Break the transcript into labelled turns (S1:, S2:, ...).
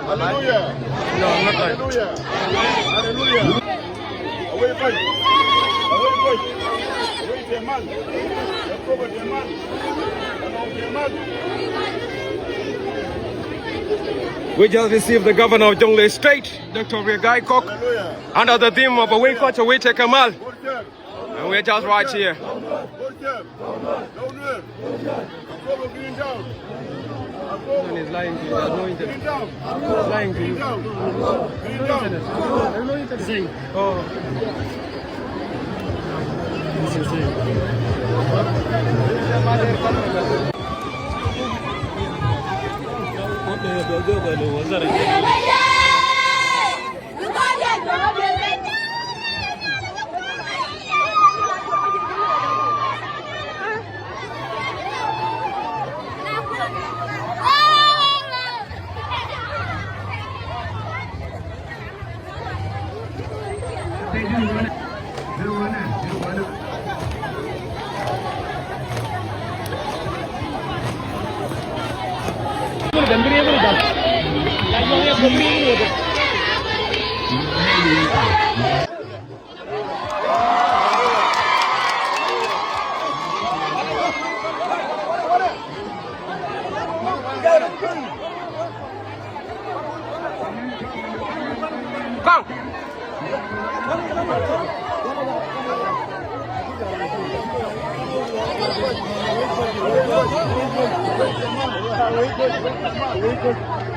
S1: Hallelujah. Hallelujah. Hallelujah. Away fight. Away fight. Away Jamal. Jacob Jamal. Jamal.
S2: We just received the governor of Jonglei State, Dr. Regai Kok, under the theme of Away Coach, Away Kamal. And we're just right here. And he's lying to you. There's no internet. He's lying to you. There's no internet. Oh. This is it.
S1: Go.